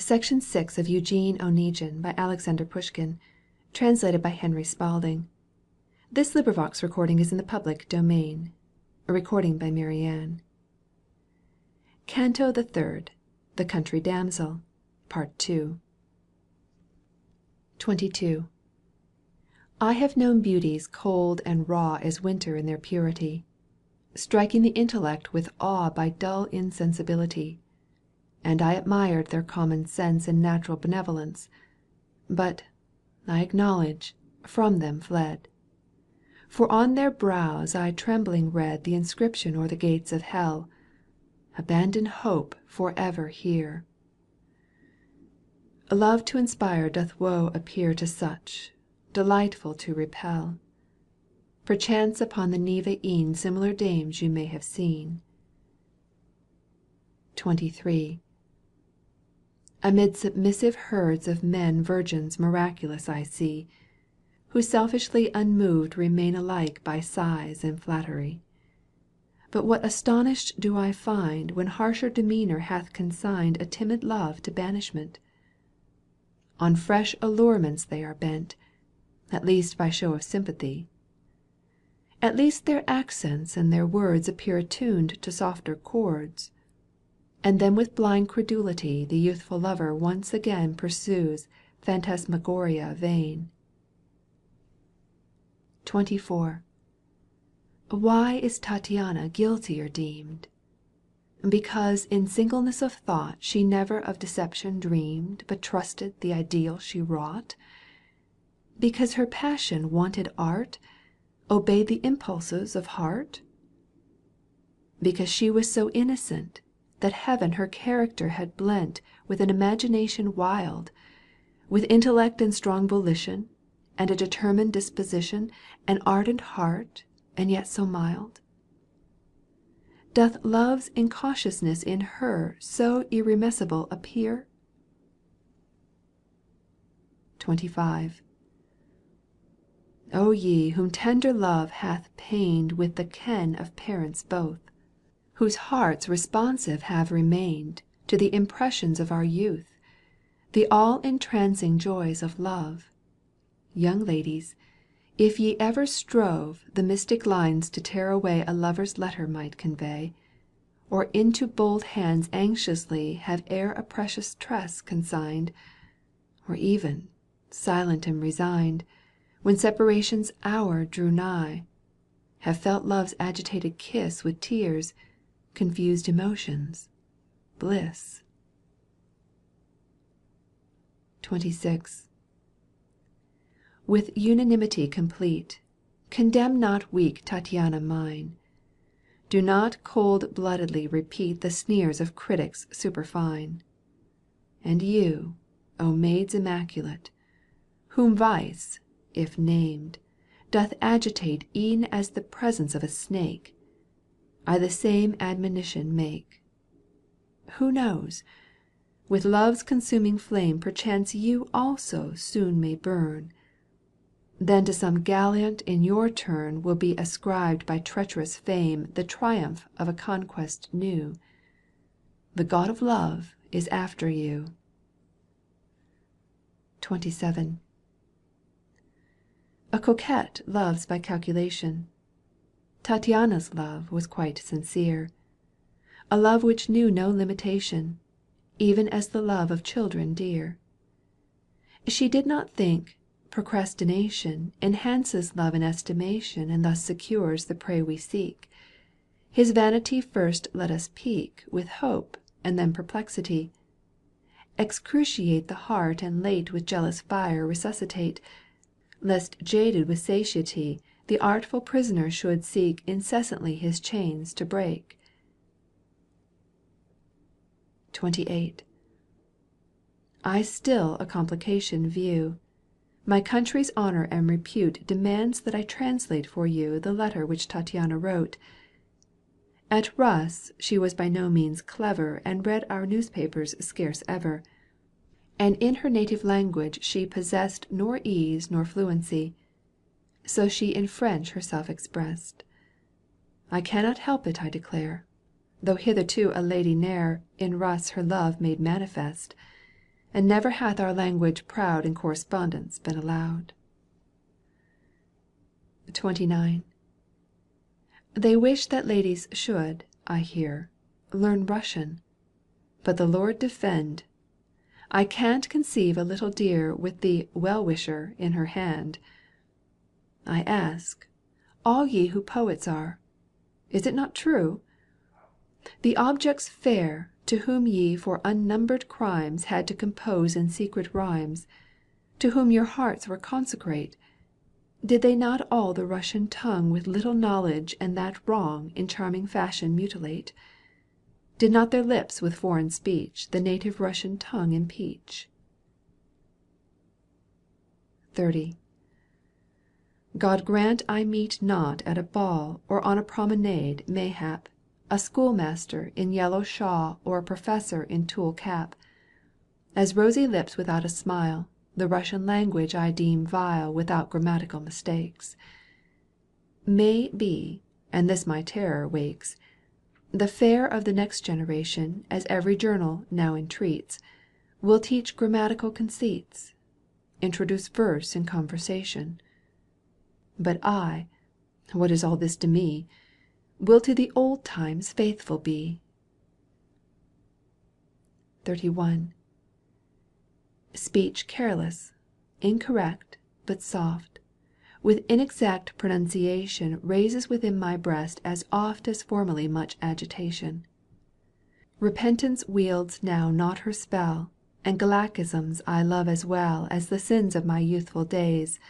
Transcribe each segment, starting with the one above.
Section 6 of Eugene Onegin by Alexander Pushkin, translated by Henry Spalding. This recording is in the public domain. A recording by Marianne. Canto the Third, The Country Damsel, Part 2. 22. I have known beauties cold and raw as winter in their purity, striking the intellect with awe by dull insensibility. And I admired their common sense and natural benevolence, but, I acknowledge, from them fled. For on their brows I trembling read the inscription o'er the gates of hell, Abandon hope for ever here. Love to inspire doth woe appear to such, delightful to repel. Perchance upon the Neva e'en similar dames you may have seen. 23. Amid submissive herds of men virgins miraculous I see, who selfishly unmoved remain alike by sighs and flattery. But what astonished do I find when harsher demeanour hath consigned a timid love to banishment. On fresh allurements they are bent, at least by show of sympathy. At least their accents and their words appear attuned to softer chords. And then with blind credulity the youthful lover once again pursues phantasmagoria vain. 24. Why is Tattiana guiltier deemed? Because in singleness of thought she never of deception dreamed but trusted the ideal she wrought? Because her passion wanted art, obeyed the impulses of heart? Because she was so innocent that heaven her character had blent with an imagination wild, with intellect and strong volition, and a determined disposition, an ardent heart, and yet so mild? Doth love's incautiousness in her so irremissible appear? 25. O ye whom tender love hath pained with the ken of parents both, whose hearts responsive have remained to the impressions of our youth, the all-entrancing joys of love, young ladies, if ye ever strove the mystic lines to tear away a lover's letter might convey, or into bold hands anxiously have e'er a precious tress consigned, or even, silent and resigned, when separation's hour drew nigh, have felt love's agitated kiss with tears, confused emotions, bliss. 26. With unanimity complete, condemn not weak Tattiana mine. Do not cold-bloodedly repeat the sneers of critics superfine. And you, O maids immaculate, whom vice, if named, doth agitate e'en as the presence of a snake, I the same admonition make. Who knows? With love's consuming flame perchance you also soon may burn. Then to some gallant in your turn will be ascribed by treacherous fame the triumph of a conquest new. The god of love is after you. 27. A coquette loves by calculation. Tattiana's love was quite sincere, a love which knew no limitation, even as the love of children dear. She did not think procrastination enhances love in estimation and thus secures the prey we seek. His vanity first let us pique with hope and then perplexity, excruciate the heart and late with jealous fire resuscitate, lest jaded with satiety the artful prisoner should seek incessantly his chains to break. 28. I still a complication view. My country's honour and repute demands that I translate for you the letter which Tattiana wrote. At Russ she was by no means clever and read our newspapers scarce ever, and in her native language she possessed nor ease nor fluency. So she in French herself expressed. I cannot help it I declare, though hitherto a lady ne'er in Russ her love made manifest. And never hath our language proud in correspondence been allowed. 29. They wish that ladies should, I hear, learn Russian. But the Lord defend! I can't conceive a little dear with the well-wisher in her hand. I ask, all ye who poets are, is it not true? The objects fair to whom ye for unnumbered crimes had to compose in secret rhymes, to whom your hearts were consecrate, did they not all the Russian tongue with little knowledge and that wrong in charming fashion mutilate? Did not their lips with foreign speech the native Russian tongue impeach? 30. God grant I meet not at a ball or on a promenade mayhap, a schoolmaster in yellow shawl or a professor in tulle cap. As rosy lips without a smile, the Russian language I deem vile without grammatical mistakes. May be, and this my terror wakes, the fair of the next generation, as every journal now entreats, will teach grammatical conceits, introduce verse in conversation. But I, what is all this to me, will to the old times faithful be. 31. Speech careless, incorrect, but soft, with inexact pronunciation raises within my breast as oft as formerly much agitation. Repentance wields now not her spell, and Gallicisms I love as well as the sins of my youthful days,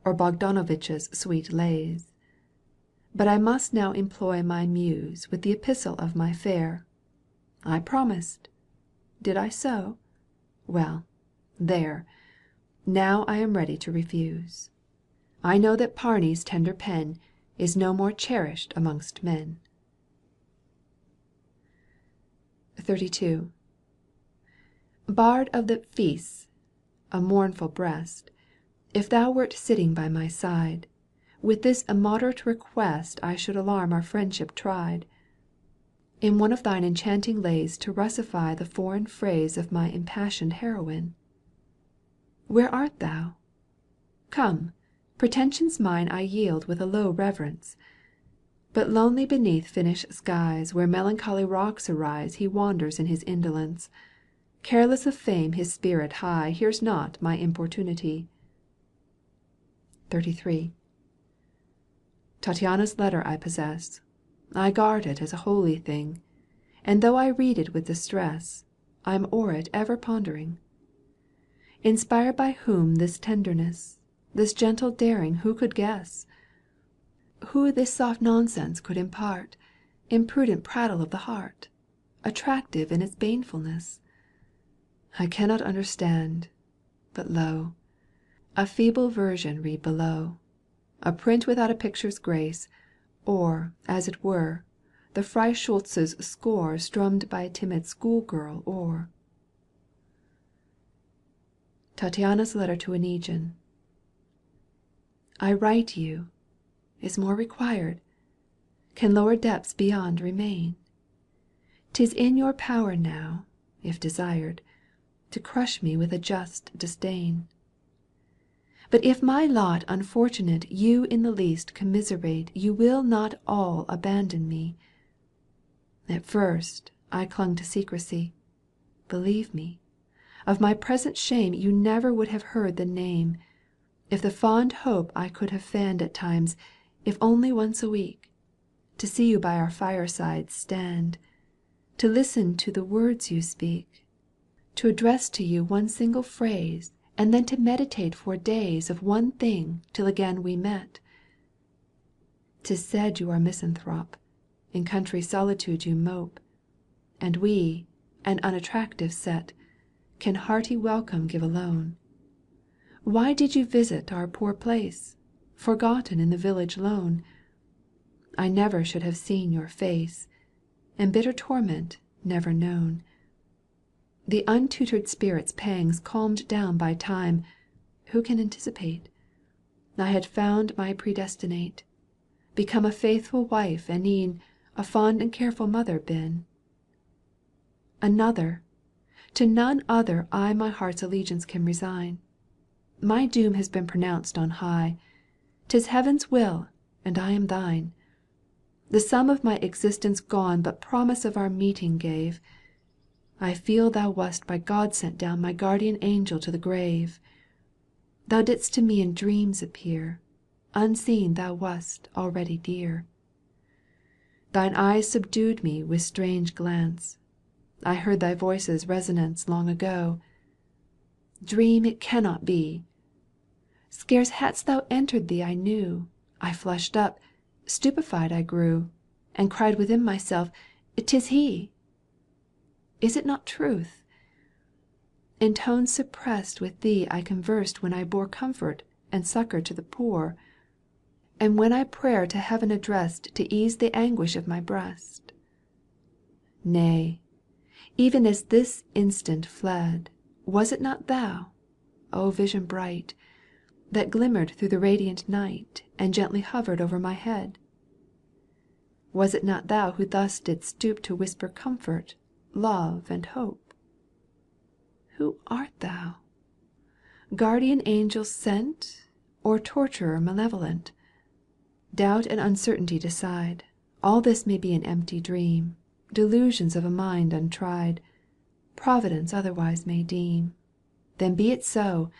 or Bogdanovich's sweet lays. But I must now employ my muse with the epistle of my fair. I promised. Did I so? Well, there. Now I am ready to refuse. I know that Parney's tender pen is no more cherished amongst men. 32. Bard of the feasts, a mournful breast, if thou wert sitting by my side, with this immoderate request I should alarm our friendship tried. In one of thine enchanting lays to russify the foreign phrase of my impassioned heroine. Where art thou? Come, pretensions mine I yield with a low reverence. But lonely beneath finished skies Where melancholy rocks arise He wanders in his indolence. Careless of fame his spirit high Hears not my importunity. 33. Tattiana's letter I possess. I guard it as a holy thing, And though I read it with distress, I'm o'er it ever pondering. Inspired by whom this tenderness, This gentle daring who could guess? Who this soft nonsense could impart, Imprudent prattle of the heart, Attractive in its banefulness? I cannot understand, but lo, A feeble version read below, A print without a picture's grace, Or, as it were, the Freischütz's score Strummed by a timid schoolgirl o'er. Tattiana's letter to Oneguine. I write you. Is more required? Can lower depths beyond remain? 'Tis in your power now, if desired, To crush me with a just disdain. But if my lot unfortunate You in the least commiserate You will not all abandon me. At first I clung to secrecy. Believe me, of my present shame You never would have heard the name, If the fond hope I could have fanned At times, if only once a week, To see you by our fireside stand, To listen to the words you speak, To address to you one single phrase And then to meditate for days Of one thing till again we met. 'Tis said you are misanthrope, In country solitude you mope, And we, an unattractive set, Can hearty welcome give alone. Why did you visit our poor place, Forgotten in the village lone? I never should have seen your face, And bitter torment never known. The untutored spirit's pangs calmed down by time, who can anticipate? I had found my predestinate, Become a faithful wife and e'en A fond and careful mother been. Another, To none other I my heart's allegiance can resign. My doom has been pronounced on high. 'Tis Heaven's will, and I am thine. The sum of my existence gone But promise of our meeting gave. I feel thou wast by God sent down My guardian angel to the grave. Thou didst to me in dreams appear, Unseen thou wast already dear. Thine eyes subdued me with strange glance, I heard thy voice's resonance Long ago. Dream it cannot be. Scarce hadst thou entered thee I knew, I flushed up, stupefied I grew, And cried within myself, 'tis he. Is it not truth? In tones suppressed With thee I conversed when I bore Comfort and succour to the poor, And when I prayer to heaven addressed To ease the anguish of my breast. Nay, even as this instant fled, Was it not thou, O vision bright, That glimmered through the radiant night And gently hovered over my head? Was it not thou who thus didst stoop To whisper comfort, love and hope? Who art thou? Guardian angel sent Or torturer malevolent? Doubt and uncertainty decide. All this may be an empty dream, Delusions of a mind untried. Providence otherwise may deem. Then be it so.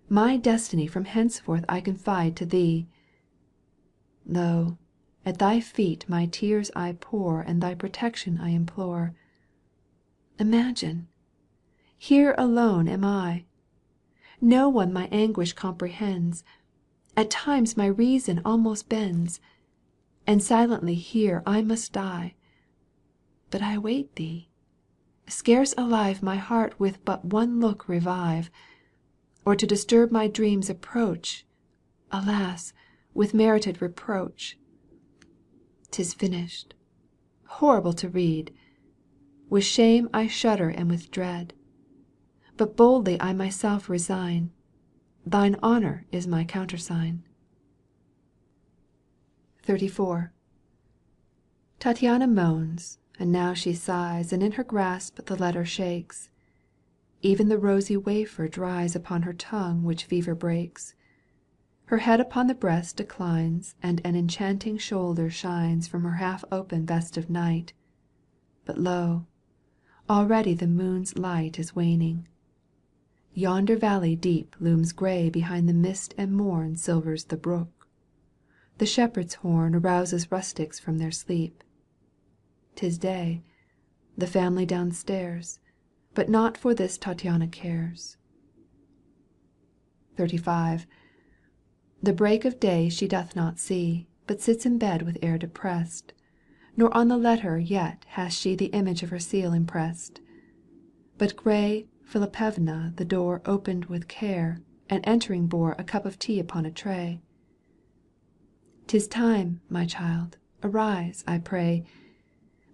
My destiny From henceforth I confide to thee. Lo, at thy feet my tears I pour And thy protection I implore. Imagine, here alone am I. No one my anguish comprehends. At times my reason almost bends, And silently here I must die. But I await thee. Scarce alive My heart with but one look revive, Or to disturb my dreams approach, Alas, with merited reproach. 'Tis finished. Horrible to read. With shame I shudder and with dread. But boldly I myself resign. Thine honour is my countersign. XXXIV. Tattiana moans, and now she sighs And in her grasp the letter shakes. Even the rosy wafer dries Upon her tongue which fever breaks. Her head upon the breast declines And an enchanting shoulder shines From her half open vest of night. But lo, already the moon's light Is waning. Yonder valley deep looms grey Behind the mist and morn Silvers the brook. The shepherd's horn Arouses rustics from their sleep. 'Tis day. The family downstairs. But not for this Tattiana cares. XXXV. The break of day she doth not see, But sits in bed with air depressed. Nor on the letter yet has she The image of her seal impressed. But grey Philippevna the door Opened with care, and entering bore A cup of tea upon a tray. 'Tis time, my child, arise, I pray.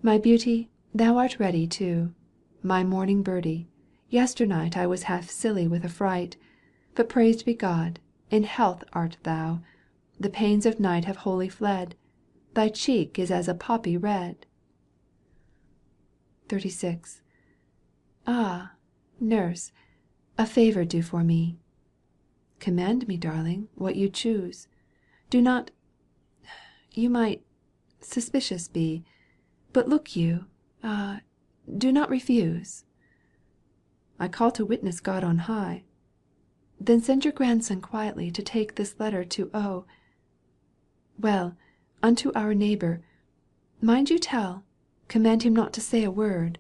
My beauty, thou art ready too. My morning birdie, yesternight I was half silly with affright. But praised be God, in health art thou. The pains of night have wholly fled. Thy cheek is as a poppy red. XXXVI. Ah, nurse, a favour do for me. Command me, darling, what you choose. Do not — you might — suspicious be. But look you — do not refuse. I call to witness God on high. Then send your grandson quietly To take this letter to Well, unto our neighbour. Mind you tell, command him not to say a word.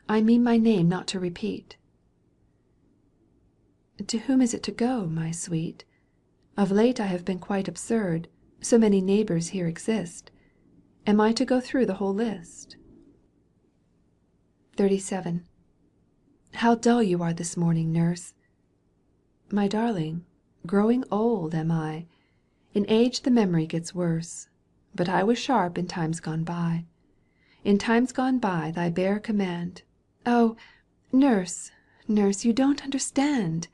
I mean my name not to repeat. To whom is it to go, my sweet? Of late I have been quite absurd, So many neighbours here exist. Am I to go through the whole list? XXXVII. How dull you are this morning, nurse. My darling, growing old am I. In age the memory gets worse. But I was sharp in times gone by. In times gone by thy bare command — Oh, nurse, nurse, you don't understand.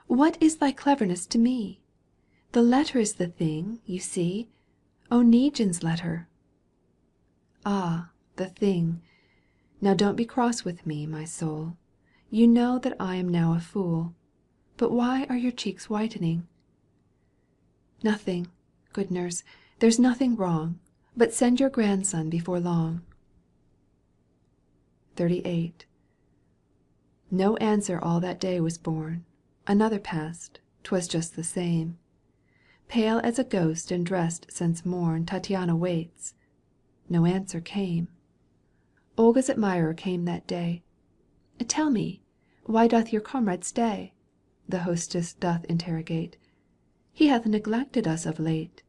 What is thy cleverness to me? The letter is the thing, you see — Oneguine's letter. Ah, the thing Now don't be cross with me, my soul. You know that I am now a fool. But why are your cheeks whitening? Nothing, good nurse, there's nothing wrong, but send your grandson before long. 38. No answer all that day was born. Another passed, 'twas just the same. Pale as a ghost and dressed since morn, Tattiana waits. No answer came. Olga's admirer came that day. Tell me, why doth your comrade stay? The hostess doth interrogate. He hath neglected us of late.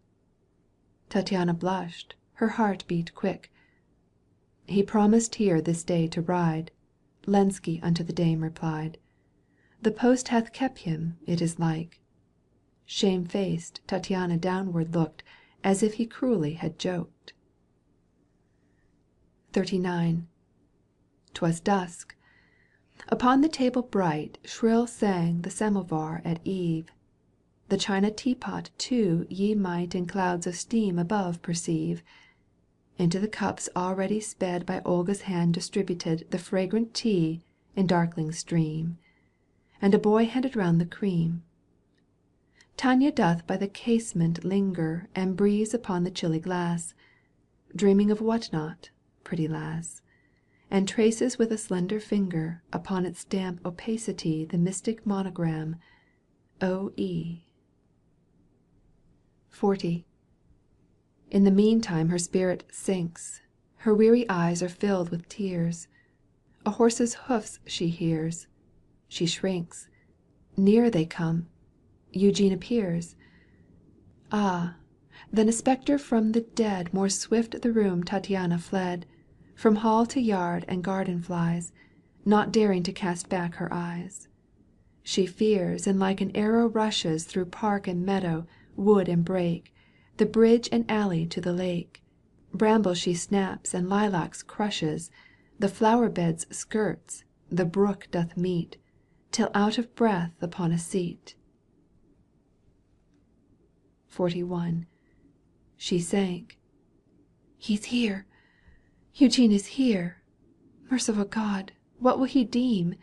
Tattiana blushed, her heart beat quick. He promised here this day to ride. Lenski unto the dame replied. The post hath kept him, it is like. Shamefaced Tattiana downward looked, as if he cruelly had joked. 39. 'Twas dusk. Upon the table bright Shrill sang the samovar at eve. The china teapot too ye might In clouds of steam above perceive. Into the cups already sped By Olga's hand distributed The fragrant tea in darkling stream. And a boy handed round the cream. Tania doth by the casement linger And breeze upon the chilly glass. Dreaming of what not, pretty lass? And traces with a slender finger Upon its damp opacity The mystic monogram O.E. 40. In the meantime her spirit sinks, Her weary eyes are filled with tears. A horse's hoofs she hears. She shrinks. Nearer they come. Eugene appears. Ah, than a spectre from the dead More swift the room Tattiana fled. From hall to yard and garden flies, Not daring to cast back her eyes. She fears and like an arrow rushes Through park and meadow, wood and brake, The bridge and alley to the lake. Brambles she snaps and lilacs crushes, The flower beds skirts, the brook doth meet, Till out of breath upon a seat. 41. She sank. He's here. Eugene is here. Merciful God, what will he deem?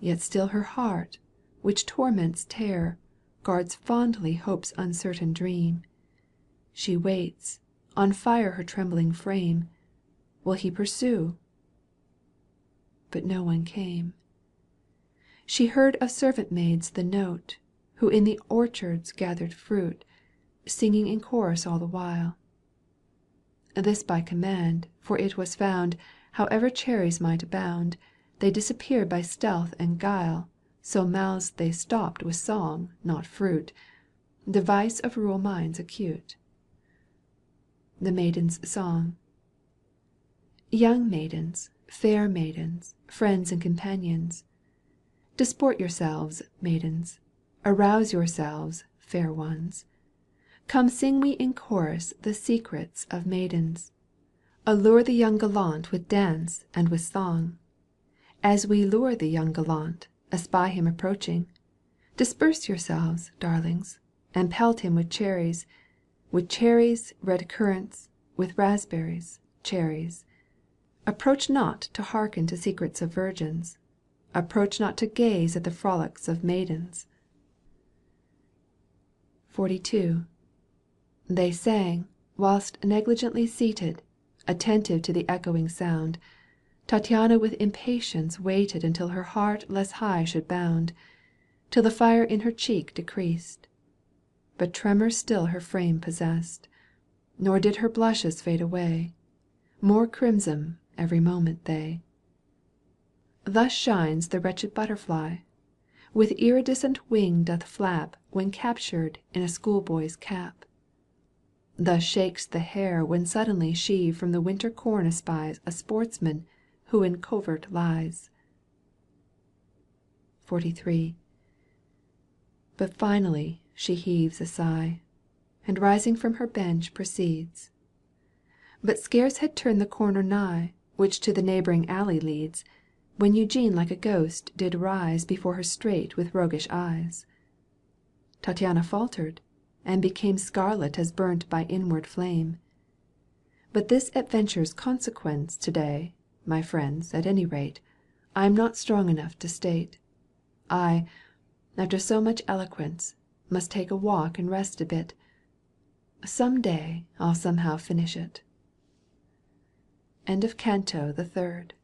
Yet still her heart, which torments terror, Guards fondly hope's uncertain dream. She waits, on fire her trembling frame. Will he pursue? But no one came. She heard of servant maids the note, Who in the orchards gathered fruit, Singing in chorus all the while. This by command, for it was found, However cherries might abound, They disappeared by stealth and guile, So mouths they stopped with song, not fruit, Device of rural minds acute. The Maiden's Song. Young maidens, fair maidens, friends and companions, Disport yourselves, maidens, arouse yourselves, fair ones. Come sing we in chorus the secrets of maidens. Allure the young gallant with dance and with song. As we lure the young gallant, espy him approaching. Disperse yourselves, darlings, and pelt him with cherries, red currants, with raspberries, cherries. Approach not to hearken to secrets of virgins. Approach not to gaze at the frolics of maidens. 42. They sang, whilst negligently seated, Attentive to the echoing sound. Tattiana with impatience waited Until her heart less high should bound, Till the fire in her cheek decreased. But tremor still her frame possessed, Nor did her blushes fade away. More crimson every moment they. Thus shines the wretched butterfly, With iridescent wing doth flap When captured in a schoolboy's cap. Thus shakes the hare when suddenly She from the winter corn espies A sportsman who in covert lies. 43. But finally she heaves a sigh, And rising from her bench proceeds. But scarce had turned the corner nigh Which to the neighbouring alley leads, When Eugene like a ghost did rise Before her straight with roguish eyes. Tattiana faltered, and became Scarlet as burnt by inward flame. But this adventure's consequence To day My friends, at any rate, I am not strong enough to state. I, after so much eloquence, Must take a walk and rest a bit. Some day I'll somehow finish it. Canto the Third.